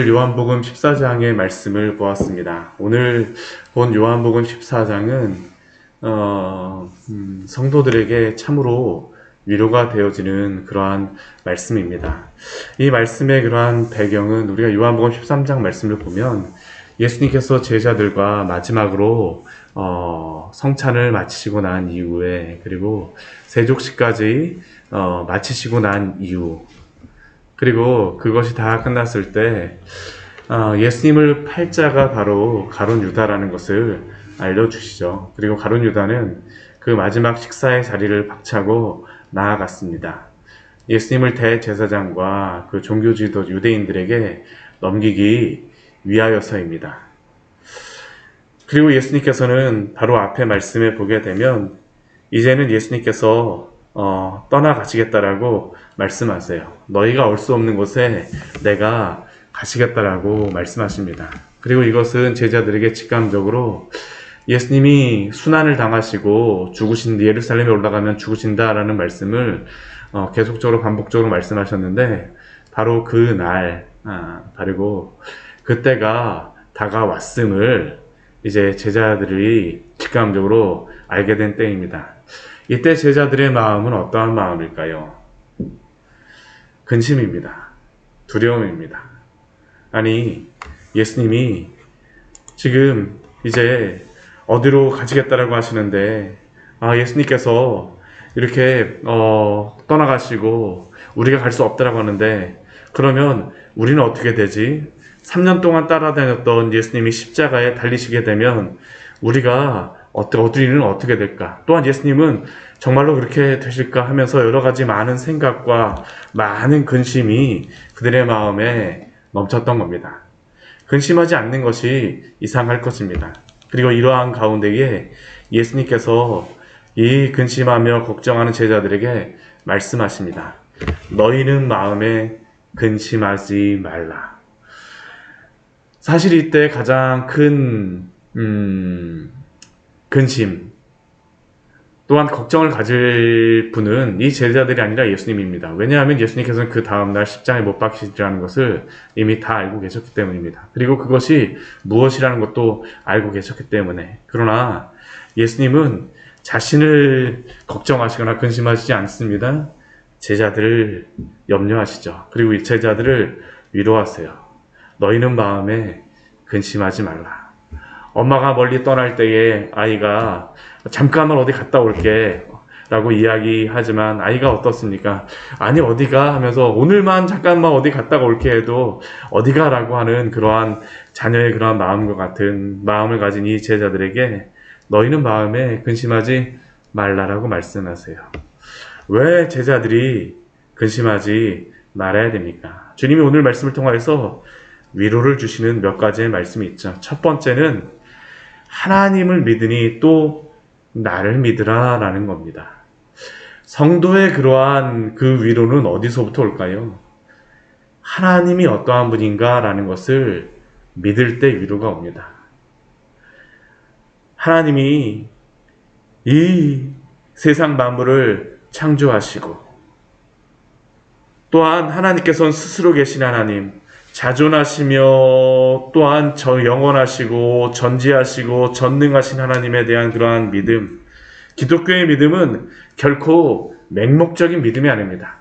요한복음 14장의 말씀을 보았습니다. 오늘 본 요한복음 14장은 성도들에게 참으로 위로가 되어지는 그러한 말씀입니다. 이 말씀의 그러한 배경은 우리가 요한복음 13장 말씀을 보면 예수님께서 제자들과 마지막으로 성찬을 마치시고 난 이후에, 그리고 세족식까지 마치시고 난 이후, 그리고 그것이 다 끝났을 때 예수님을 팔 자가 바로 가룟 유다라는 것을 알려주시죠. 그리고 가룟 유다는 그 마지막 식사의 자리를 박차고 나아갔습니다. 예수님을 대제사장과 그 종교지도 유대인들에게 넘기기 위하여서입니다. 그리고 예수님께서는 바로 앞에 말씀에 보게 되면 이제는 예수님께서 떠나가시겠다라고 말씀하세요. 너희가 올 수 없는 곳에 내가 가시겠다라고 말씀하십니다. 그리고 이것은 제자들에게 직감적으로 예수님이 순환을 당하시고 죽으신, 예루살렘에 올라가면 죽으신다라는 말씀을 계속적으로 반복적으로 말씀하셨는데, 바로 그 날, 그리고 그때가 다가왔음을 이제 제자들이 직감적으로 알게 된 때입니다. 이때 제자들의 마음은 어떠한 마음일까요? 근심입니다. 두려움입니다. 아니, 예수님이 지금 이제 어디로 가시겠다라고 하시는데, 예수님께서 이렇게 떠나가시고 우리가 갈 수 없다라고 하는데, 그러면 우리는 어떻게 되지? 3년 동안 따라다녔던 예수님이 십자가에 달리시게 되면 우리가 우리는 어떻게 될까? 또한 예수님은 정말로 그렇게 되실까 하면서 여러 가지 많은 생각과 많은 근심이 그들의 마음에 넘쳤던 겁니다. 근심하지 않는 것이 이상할 것입니다. 그리고 이러한 가운데에 예수님께서 이 근심하며 걱정하는 제자들에게 말씀하십니다. 너희는 마음에 근심하지 말라. 사실 이때 가장 큰 근심 또한 걱정을 가질 분은 이 제자들이 아니라 예수님입니다. 왜냐하면 예수님께서는 그 다음날 십자가에 못 박히시리라는 것을 이미 다 알고 계셨기 때문입니다. 그리고 그것이 무엇이라는 것도 알고 계셨기 때문에. 그러나 예수님은 자신을 걱정하시거나 근심하시지 않습니다. 제자들을 염려하시죠. 그리고 이 제자들을 위로하세요. 너희는 마음에 근심하지 말라. 엄마가 멀리 떠날 때에 아이가 잠깐만 어디 갔다 올게 라고 이야기하지만 아이가 어떻습니까? 아니 어디가 하면서 오늘만 잠깐만 어디 갔다가 올게 해도 어디가 라고 하는 그러한 자녀의 그러한 마음과 같은 마음을 가진 이 제자들에게 너희는 마음에 근심하지 말라라고 말씀하세요. 왜 제자들이 근심하지 말아야 됩니까? 주님이 오늘 말씀을 통해서 위로를 주시는 몇 가지의 말씀이 있죠. 첫 번째는 하나님을 믿으니 또 나를 믿으라 라는 겁니다. 성도의 그러한 그 위로는 어디서부터 올까요? 하나님이 어떠한 분인가 라는 것을 믿을 때 위로가 옵니다. 하나님이 이 세상 만물을 창조하시고 또한 하나님께서는 스스로 계신 하나님, 자존하시며 또한 영원하시고 전지하시고 전능하신 하나님에 대한 그러한 믿음, 기독교의 믿음은 결코 맹목적인 믿음이 아닙니다.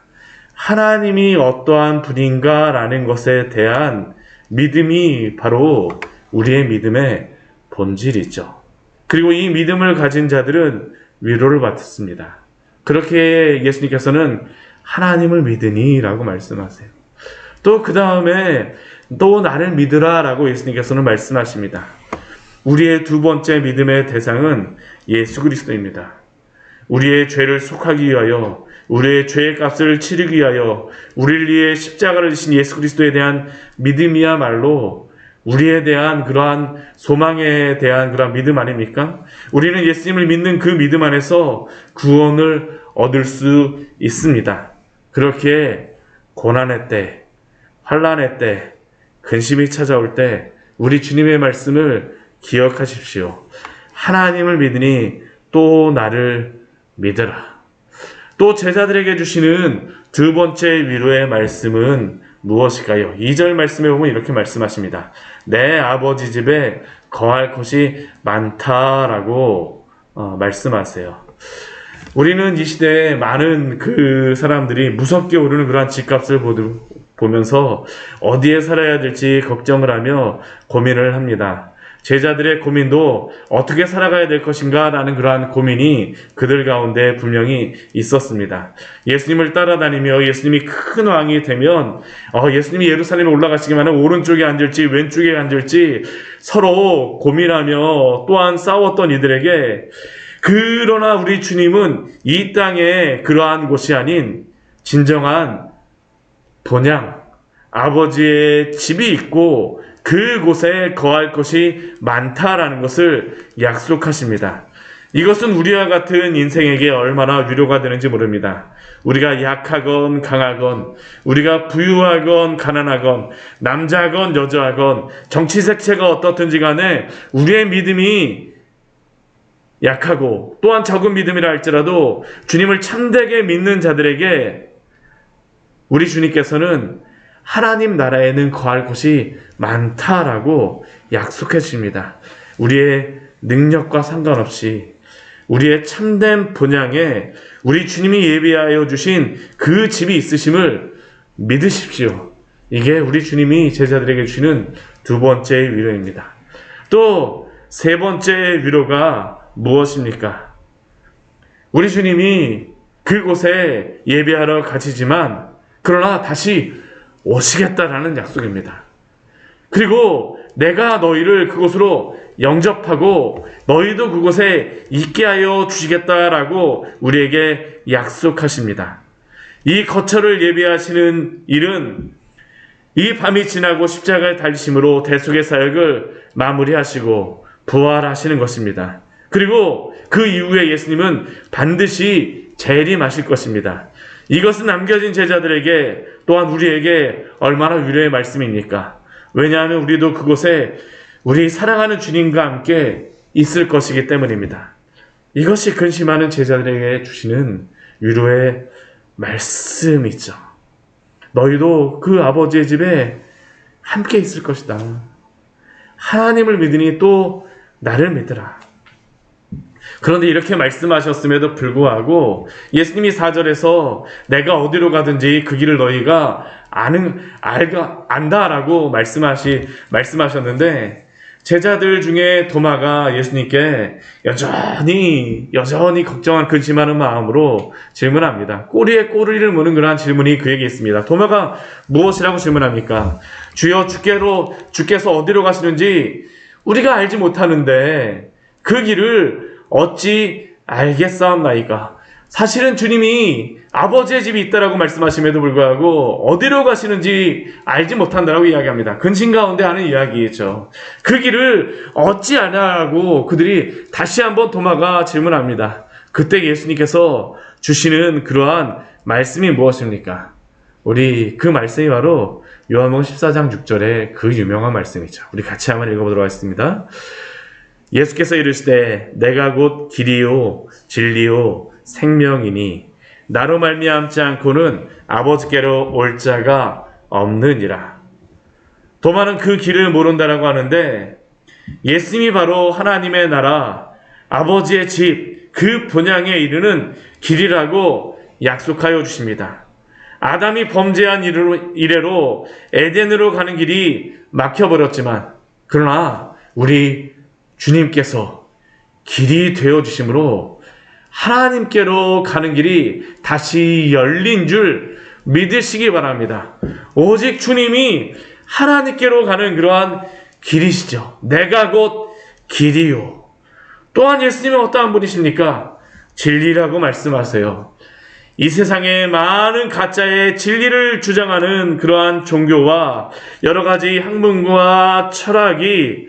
하나님이 어떠한 분인가 라는 것에 대한 믿음이 바로 우리의 믿음의 본질이죠. 그리고 이 믿음을 가진 자들은 위로를 받습니다. 그렇게 예수님께서는 하나님을 믿으니 라고 말씀하세요. 또 그 다음에 또 나를 믿으라 라고 예수님께서는 말씀하십니다. 우리의 두 번째 믿음의 대상은 예수 그리스도입니다. 우리의 죄를 속하기 위하여, 우리의 죄의 값을 치르기 위하여 우리를 위해 십자가를 지신 예수 그리스도에 대한 믿음이야말로 우리에 대한 그러한 소망에 대한 그러한 믿음 아닙니까? 우리는 예수님을 믿는 그 믿음 안에서 구원을 얻을 수 있습니다. 그렇게 고난의 때, 환난의 때, 근심이 찾아올 때 우리 주님의 말씀을 기억하십시오. 하나님을 믿으니 또 나를 믿으라. 또 제자들에게 주시는 두 번째 위로의 말씀은 무엇일까요? 2절 말씀에 보면 이렇게 말씀하십니다. 내 아버지 집에 거할 곳이 많다라고 말씀하세요. 우리는 이 시대에 많은 그 사람들이 무섭게 오르는 그러한 집값을 보면서 어디에 살아야 될지 걱정을 하며 고민을 합니다. 제자들의 고민도 어떻게 살아가야 될 것인가 라는 그러한 고민이 그들 가운데 분명히 있었습니다. 예수님을 따라다니며 예수님이 큰 왕이 되면 예수님이 예루살렘에 올라가시기만 하면 오른쪽에 앉을지 왼쪽에 앉을지 서로 고민하며 또한 싸웠던 이들에게, 그러나 우리 주님은 이 땅에 그러한 곳이 아닌 진정한 본향, 아버지의 집이 있고 그곳에 거할 것이 많다라는 것을 약속하십니다. 이것은 우리와 같은 인생에게 얼마나 위로가 되는지 모릅니다. 우리가 약하건 강하건, 우리가 부유하건 가난하건, 남자건 여자건, 정치 색채가 어떻든지 간에 우리의 믿음이 약하고 또한 적은 믿음이라 할지라도 주님을 참되게 믿는 자들에게 우리 주님께서는 하나님 나라에는 거할 곳이 많다라고 약속해 주십니다. 우리의 능력과 상관없이 우리의 참된 본향에 우리 주님이 예비하여 주신 그 집이 있으심을 믿으십시오. 이게 우리 주님이 제자들에게 주시는 두 번째 위로입니다. 또 세 번째 위로가 무엇입니까? 우리 주님이 그곳에 예배하러 가시지만 그러나 다시 오시겠다라는 약속입니다. 그리고 내가 너희를 그곳으로 영접하고 너희도 그곳에 있게 하여 주시겠다라고 우리에게 약속하십니다. 이 거처를 예비하시는 일은 이 밤이 지나고 십자가에 달리심으로 대속의 사역을 마무리하시고 부활하시는 것입니다. 그리고 그 이후에 예수님은 반드시 재림하실 것입니다. 이것은 남겨진 제자들에게 또한 우리에게 얼마나 위로의 말씀입니까? 왜냐하면 우리도 그곳에 우리 사랑하는 주님과 함께 있을 것이기 때문입니다. 이것이 근심하는 제자들에게 주시는 위로의 말씀이죠. 너희도 그 아버지의 집에 함께 있을 것이다. 하나님을 믿으니 또 나를 믿으라. 그런데 이렇게 말씀하셨음에도 불구하고 예수님이 4절에서 내가 어디로 가든지 그 길을 너희가 안다라고 말씀하셨는데, 제자들 중에 도마가 예수님께 여전히 걱정한 근심하는 마음으로 질문합니다. 꼬리에 꼬리를 무는 그러한 질문이 그에게 있습니다. 도마가 무엇이라고 질문합니까? 주여, 주께서 어디로 가시는지 우리가 알지 못하는데 그 길을 어찌 알겠사옵나이까? 사실은 주님이 아버지의 집이 있다라고 말씀하심에도 불구하고 어디로 가시는지 알지 못한다라고 이야기합니다. 근심 가운데 하는 이야기죠. 그 길을 어찌 아냐고 그들이 다시 한번 도마가 질문합니다. 그때 예수님께서 주시는 그러한 말씀이 무엇입니까? 우리 그 말씀이 바로 요한복음 14장 6절의 그 유명한 말씀이죠. 우리 같이 한번 읽어보도록 하겠습니다. 예수께서 이르시되 내가 곧 길이요 진리요 생명이니 나로 말미암지 않고는 아버지께로 올 자가 없느니라. 도마는 그 길을 모른다라고 하는데 예수님이 바로 하나님의 나라, 아버지의 집, 그 본향에 이르는 길이라고 약속하여 주십니다. 아담이 범죄한 이래로 에덴으로 가는 길이 막혀버렸지만 그러나 우리 주님께서 길이 되어주심으로 하나님께로 가는 길이 다시 열린 줄 믿으시기 바랍니다. 오직 주님이 하나님께로 가는 그러한 길이시죠. 내가 곧 길이요. 또한 예수님은 어떠한 분이십니까? 진리라고 말씀하세요. 이 세상에 많은 가짜의 진리를 주장하는 그러한 종교와 여러 가지 학문과 철학이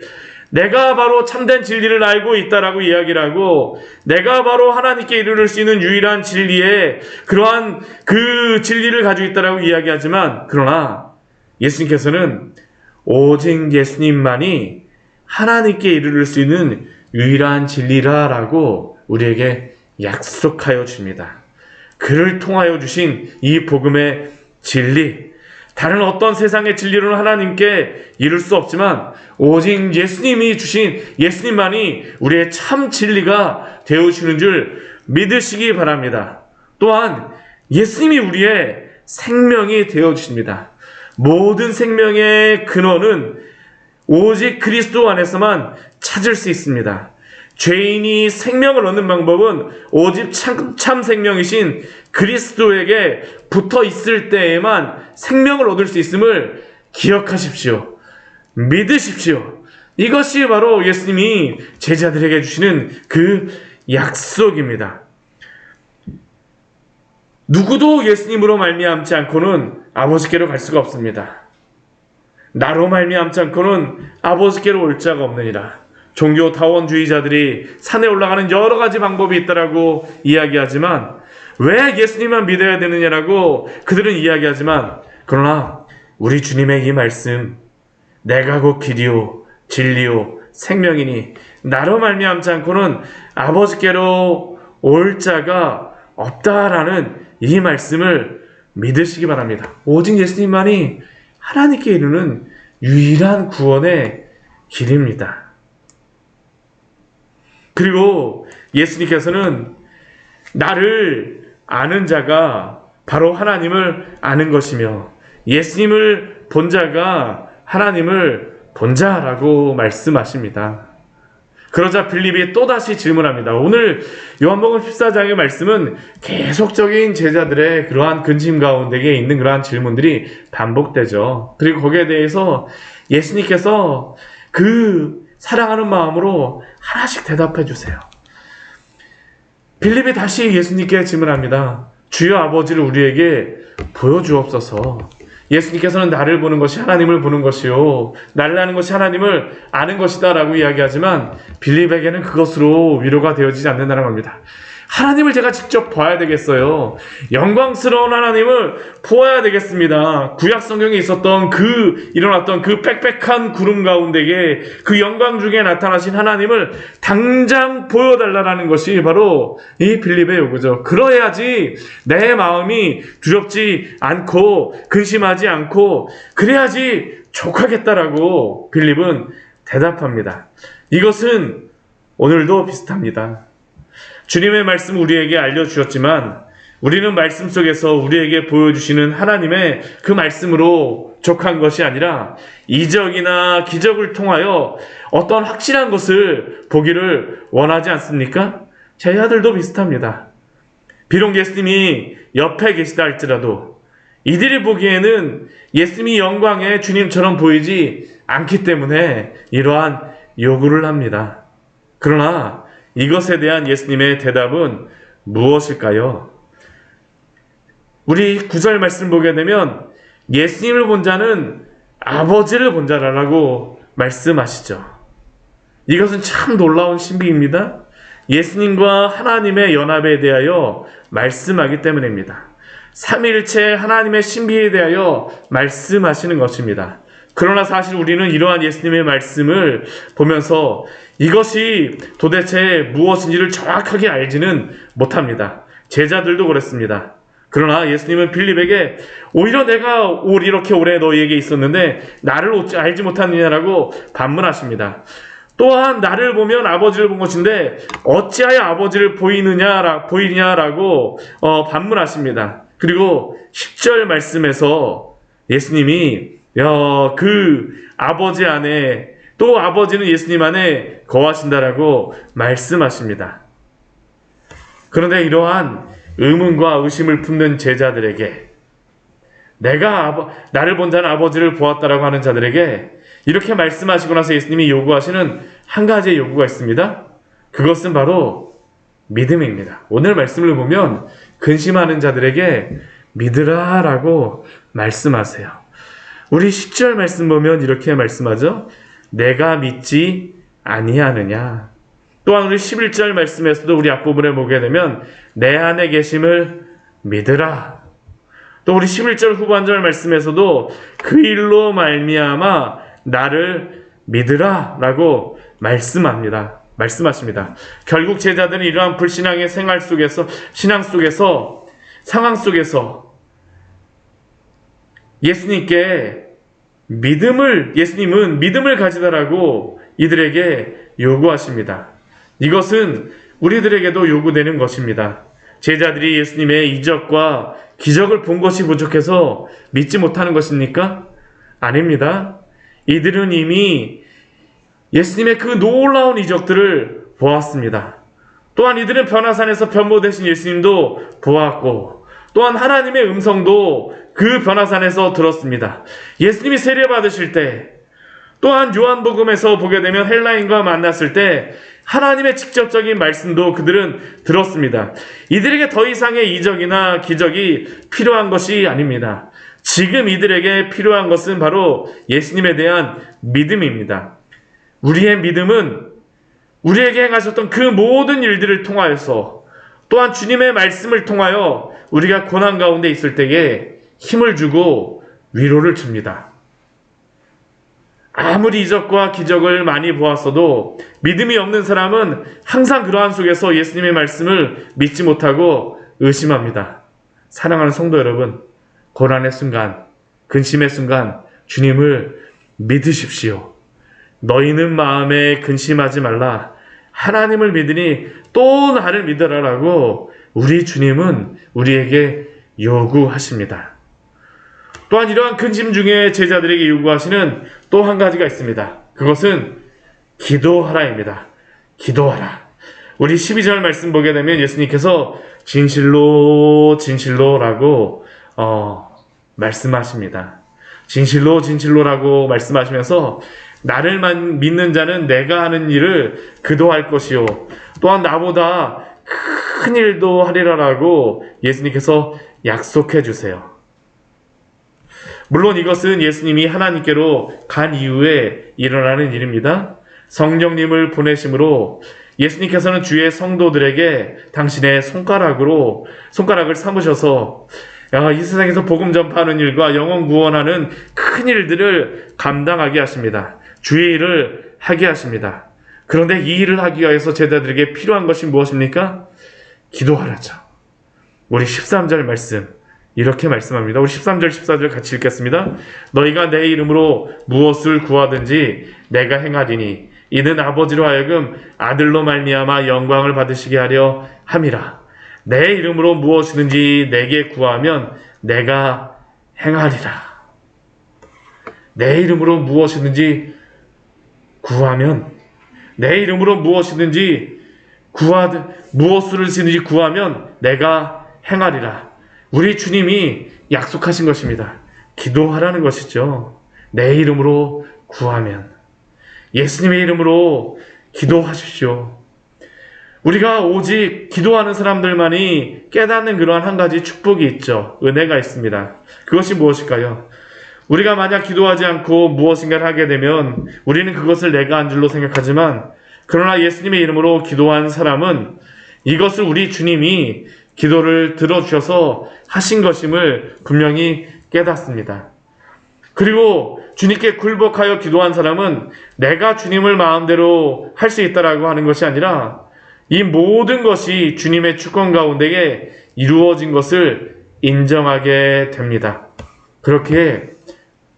내가 바로 참된 진리를 알고 있다라고 이야기를 하고 내가 바로 하나님께 이르를 수 있는 유일한 진리에 그러한 그 진리를 가지고 있다라고 이야기하지만 그러나 예수님께서는 오직 예수님만이 하나님께 이르를 수 있는 유일한 진리라라고 우리에게 약속하여 줍니다. 그를 통하여 주신 이 복음의 진리, 다른 어떤 세상의 진리로는 하나님께 이룰 수 없지만 오직 예수님이 주신 예수님만이 우리의 참 진리가 되어주시는 줄 믿으시기 바랍니다. 또한 예수님이 우리의 생명이 되어주십니다. 모든 생명의 근원은 오직 그리스도 안에서만 찾을 수 있습니다. 죄인이 생명을 얻는 방법은 오직 참 생명이신 그리스도에게 붙어 있을 때에만 생명을 얻을 수 있음을 기억하십시오. 믿으십시오. 이것이 바로 예수님이 제자들에게 주시는 그 약속입니다. 누구도 예수님으로 말미암지 않고는 아버지께로 갈 수가 없습니다. 나로 말미암지 않고는 아버지께로 올 자가 없느니라. 종교 타원주의자들이 산에 올라가는 여러 가지 방법이 있다라고 이야기하지만 왜 예수님만 믿어야 되느냐라고 그들은 이야기하지만 그러나 우리 주님의 이 말씀 내가 곧 길이요 진리요 생명이니 나로 말미암지 않고는 아버지께로 올 자가 없다라는 이 말씀을 믿으시기 바랍니다. 오직 예수님만이 하나님께 이르는 유일한 구원의 길입니다. 그리고 예수님께서는 나를 아는 자가 바로 하나님을 아는 것이며 예수님을 본 자가 하나님을 본 자라고 말씀하십니다. 그러자 빌립이 또다시 질문합니다. 오늘 요한복음 14장의 말씀은 계속적인 제자들의 그러한 근심 가운데에 있는 그러한 질문들이 반복되죠. 그리고 거기에 대해서 예수님께서 그 사랑하는 마음으로 하나씩 대답해 주세요. 빌립이 다시 예수님께 질문합니다. 주여 아버지를 우리에게 보여주옵소서. 예수님께서는 나를 보는 것이 하나님을 보는 것이요 나를 아는 것이 하나님을 아는 것이다 라고 이야기하지만 빌립에게는 그것으로 위로가 되어지지 않는다는 겁니다. 하나님을 제가 직접 봐야 되겠어요. 영광스러운 하나님을 보아야 되겠습니다. 구약 성경에 있었던 일어났던 그 빽빽한 구름 가운데에 그 영광 중에 나타나신 하나님을 당장 보여달라는 것이 바로 이 빌립의 요구죠. 그러야지 내 마음이 두렵지 않고 근심하지 않고 그래야지 족하겠다라고 빌립은 대답합니다. 이것은 오늘도 비슷합니다. 주님의 말씀 우리에게 알려주셨지만 우리는 말씀 속에서 우리에게 보여주시는 하나님의 그 말씀으로 족한 것이 아니라 이적이나 기적을 통하여 어떤 확실한 것을 보기를 원하지 않습니까? 제자들도 비슷합니다. 비록 예수님이 옆에 계시다 할지라도 이들이 보기에는 예수님이 영광의 주님처럼 보이지 않기 때문에 이러한 요구를 합니다. 그러나 이것에 대한 예수님의 대답은 무엇일까요? 우리 9절 말씀 보게 되면 예수님을 본 자는 아버지를 본 자라고 말씀하시죠. 이것은 참 놀라운 신비입니다. 예수님과 하나님의 연합에 대하여 말씀하기 때문입니다. 삼위일체 하나님의 신비에 대하여 말씀하시는 것입니다. 그러나 사실 우리는 이러한 예수님의 말씀을 보면서 이것이 도대체 무엇인지를 정확하게 알지는 못합니다. 제자들도 그랬습니다. 그러나 예수님은 빌립에게 오히려 내가 이렇게 오래 너희에게 있었는데 나를 알지 못하느냐라고 반문하십니다. 또한 나를 보면 아버지를 본 것인데 어찌하여 아버지를 보이냐라고 반문하십니다. 그리고 10절 말씀에서 예수님이 그 아버지 안에 또 아버지는 예수님 안에 거하신다라고 말씀하십니다. 그런데 이러한 의문과 의심을 품는 제자들에게 나를 본 자는 아버지를 보았다라고 하는 자들에게 이렇게 말씀하시고 나서 예수님이 요구하시는 한 가지의 요구가 있습니다. 그것은 바로 믿음입니다. 오늘 말씀을 보면 근심하는 자들에게 믿으라라고 말씀하세요. 우리 10절 말씀 보면 이렇게 말씀하죠. 내가 믿지 아니하느냐. 또한 우리 11절 말씀에서도 우리 앞부분에 보게 되면 내 안에 계심을 믿으라. 또 우리 11절 후반절 말씀에서도 그 일로 말미암아 나를 믿으라 라고 말씀하십니다. 결국 제자들은 이러한 불신앙의 상황 속에서 예수님은 믿음을 가지다라고 이들에게 요구하십니다. 이것은 우리들에게도 요구되는 것입니다. 제자들이 예수님의 이적과 기적을 본 것이 부족해서 믿지 못하는 것입니까? 아닙니다. 이들은 이미 예수님의 그 놀라운 이적들을 보았습니다. 또한 이들은 변화산에서 변모 되신 예수님도 보았고, 또한 하나님의 음성도 그 변화산에서 들었습니다. 예수님이 세례 받으실 때, 또한 요한복음에서 보게 되면 헬라인과 만났을 때 하나님의 직접적인 말씀도 그들은 들었습니다. 이들에게 더 이상의 이적이나 기적이 필요한 것이 아닙니다. 지금 이들에게 필요한 것은 바로 예수님에 대한 믿음입니다. 우리의 믿음은 우리에게 행하셨던 그 모든 일들을 통하여서, 또한 주님의 말씀을 통하여 우리가 고난 가운데 있을 때에 힘을 주고 위로를 줍니다. 아무리 이적과 기적을 많이 보았어도 믿음이 없는 사람은 항상 그러한 속에서 예수님의 말씀을 믿지 못하고 의심합니다. 사랑하는 성도 여러분, 고난의 순간, 근심의 순간 주님을 믿으십시오. 너희는 마음에 근심하지 말라. 하나님을 믿으니 또 나를 믿으라라고 우리 주님은 우리에게 요구하십니다. 또한 이러한 근심 중에 제자들에게 요구하시는 또 한 가지가 있습니다. 그것은 기도하라입니다. 기도하라. 우리 12절 말씀 보게 되면 예수님께서 진실로 진실로라고 말씀하십니다. 진실로 진실로라고 말씀하시면서 나를 믿는 자는 내가 하는 일을 그도 할 것이요 또한 나보다 큰 일도 하리라라고 예수님께서 약속해 주세요. 물론 이것은 예수님이 하나님께로 간 이후에 일어나는 일입니다. 성령님을 보내심으로 예수님께서는 주의 성도들에게 당신의 손가락을 삼으셔서 이 세상에서 복음 전파하는 일과 영혼 구원하는 큰 일들을 감당하게 하십니다. 주의 일을 하게 하십니다. 그런데 이 일을 하기 위해서 제자들에게 필요한 것이 무엇입니까? 기도하라죠. 우리 13절 말씀 이렇게 말씀합니다. 우리 13절 14절 같이 읽겠습니다. 너희가 내 이름으로 무엇을 구하든지 내가 행하리니 이는 아버지로 하여금 아들로 말미암아 영광을 받으시게 하려 함이라. 내 이름으로 무엇이든지 내게 구하면 내가 행하리라. 내 이름으로 무엇이든지 구하면, 내 이름으로 무엇이든지 무엇을든지 구하면 내가 행하리라. 우리 주님이 약속하신 것입니다. 기도하라는 것이죠. 내 이름으로 구하면, 예수님의 이름으로 기도하십시오. 우리가 오직 기도하는 사람들만이 깨닫는 그러한 한 가지 축복이 있죠. 은혜가 있습니다. 그것이 무엇일까요? 우리가 만약 기도하지 않고 무엇인가를 하게 되면 우리는 그것을 내가 한 줄로 생각하지만, 그러나 예수님의 이름으로 기도한 사람은 이것을 우리 주님이 기도를 들어주셔서 하신 것임을 분명히 깨닫습니다. 그리고 주님께 굴복하여 기도한 사람은 내가 주님을 마음대로 할 수 있다라고 하는 것이 아니라 이 모든 것이 주님의 주권 가운데에 이루어진 것을 인정하게 됩니다. 그렇게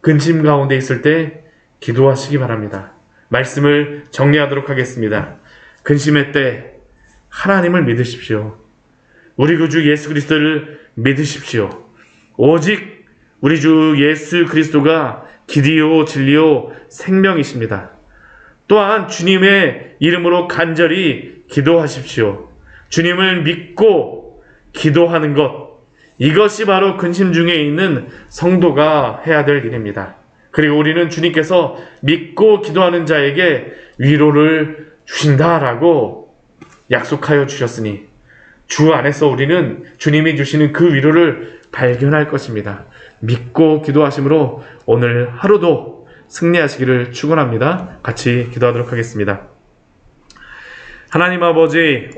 근심 가운데 있을 때 기도하시기 바랍니다. 말씀을 정리하도록 하겠습니다. 근심의 때 하나님을 믿으십시오. 우리 구주 예수 그리스도를 믿으십시오. 오직 우리 주 예수 그리스도가 길이요 진리요 생명이십니다. 또한 주님의 이름으로 간절히 기도하십시오. 주님을 믿고 기도하는 것, 이것이 바로 근심 중에 있는 성도가 해야 될 일입니다. 그리고 우리는 주님께서 믿고 기도하는 자에게 위로를 주신다라고 약속하여 주셨으니 주 안에서 우리는 주님이 주시는 그 위로를 발견할 것입니다. 믿고 기도하심으로 오늘 하루도 승리하시기를 축원합니다. 같이 기도하도록 하겠습니다. 하나님 아버지,